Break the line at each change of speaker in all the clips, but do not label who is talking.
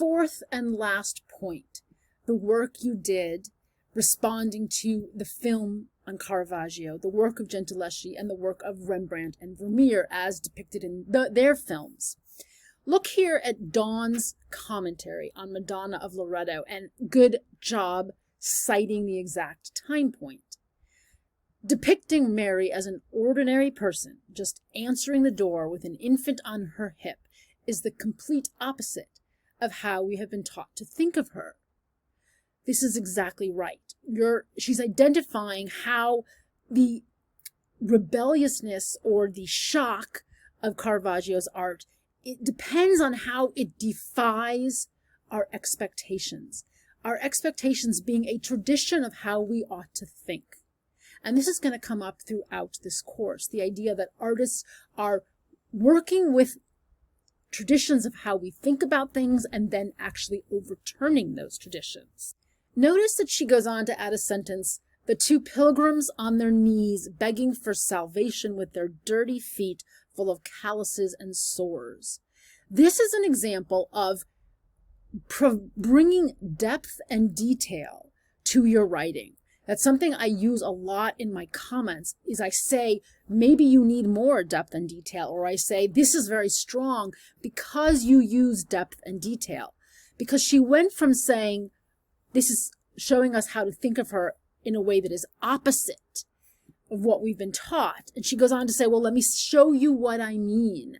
fourth and last point, the work you did responding to the film on Caravaggio, the work of Gentileschi, and the work of Rembrandt and Vermeer as depicted in their films. Look here at Dawn's commentary on Madonna of Loreto, and good job citing the exact time point. Depicting Mary as an ordinary person, just answering the door with an infant on her hip, is the complete opposite of how we have been taught to think of her. This is exactly right. She's identifying how the rebelliousness or the shock of Caravaggio's art, it depends on how it defies our expectations. Our expectations being a tradition of how we ought to think. And this is going to come up throughout this course, the idea that artists are working with traditions of how we think about things and then actually overturning those traditions. Notice that she goes on to add a sentence, the two pilgrims on their knees begging for salvation with their dirty feet full of calluses and sores. This is an example of bringing depth and detail to your writing. That's something I use a lot in my comments, is I say, maybe you need more depth and detail, or I say, this is very strong because you use depth and detail. Because she went from saying, this is showing us how to think of her in a way that is opposite of what we've been taught. And she goes on to say, well, let me show you what I mean.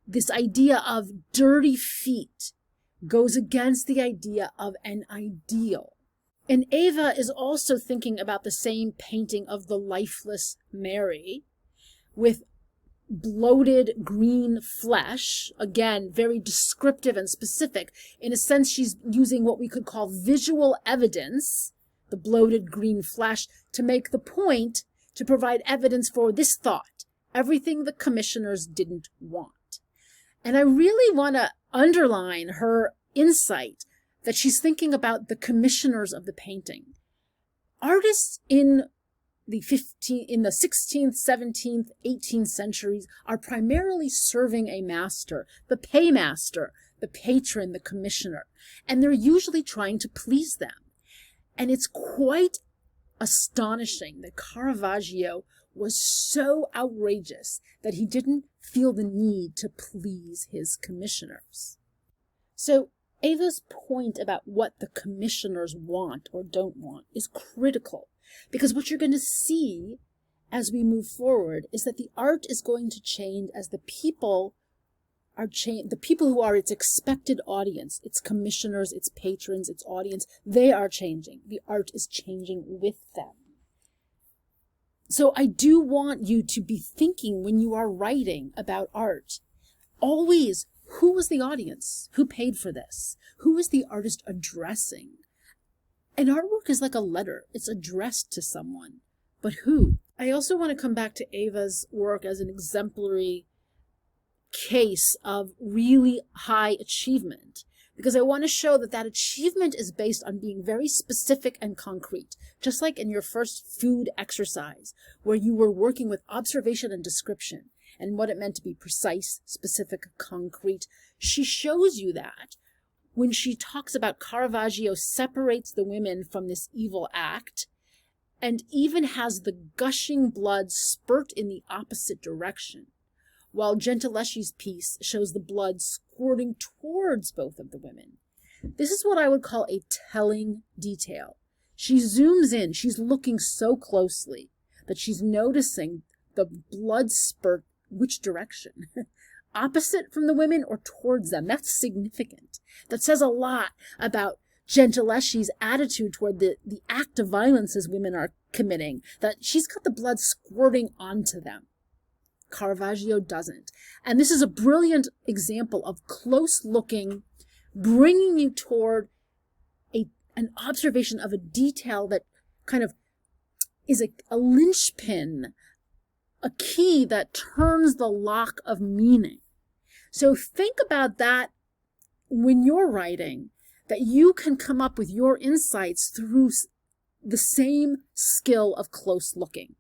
This idea of dirty feet goes against the idea of an ideal. And Eva is also thinking about the same painting of the lifeless Mary with bloated green flesh, again, very descriptive and specific. In a sense, she's using what we could call visual evidence, the bloated green flesh, to make the point, to provide evidence for this thought, everything the commissioners didn't want. And I really want to underline her insight that she's thinking about the commissioners of the painting. Artists in the 16th, 17th, 18th centuries are primarily serving a master, the paymaster, the patron, the commissioner, and they're usually trying to please them. And it's quite astonishing that Caravaggio was so outrageous that he didn't feel the need to please his commissioners. So Eva's point about what the commissioners want or don't want is critical, because what you're going to see as we move forward is that the art is going to change as the people who are its expected audience, its commissioners, its patrons, its audience, they are changing. The art is changing with them. So I do want you to be thinking when you are writing about art, always, who was the audience? Who paid for this? Who is the artist addressing? An artwork is like a letter. It's addressed to someone. But who? I also want to come back to Eva's work as an exemplary case of really high achievement, because I want to show that that achievement is based on being very specific and concrete, just like in your first food exercise, where you were working with observation and description and what it meant to be precise, specific, concrete. She shows you that when she talks about Caravaggio separates the women from this evil act and even has the gushing blood spurt in the opposite direction, while Gentileschi's piece shows the blood squirting towards both of the women. This is what I would call a telling detail. She zooms in, she's looking so closely that she's noticing the blood spurt which direction? Opposite from the women or towards them? That's significant. That says a lot about Gentileschi's attitude toward the act of violence as women are committing, that she's got the blood squirting onto them. Caravaggio doesn't. And this is a brilliant example of close looking, bringing you toward an observation of a detail that kind of is a linchpin, a key that turns the lock of meaning. So think about that when you're writing, that you can come up with your insights through the same skill of close looking.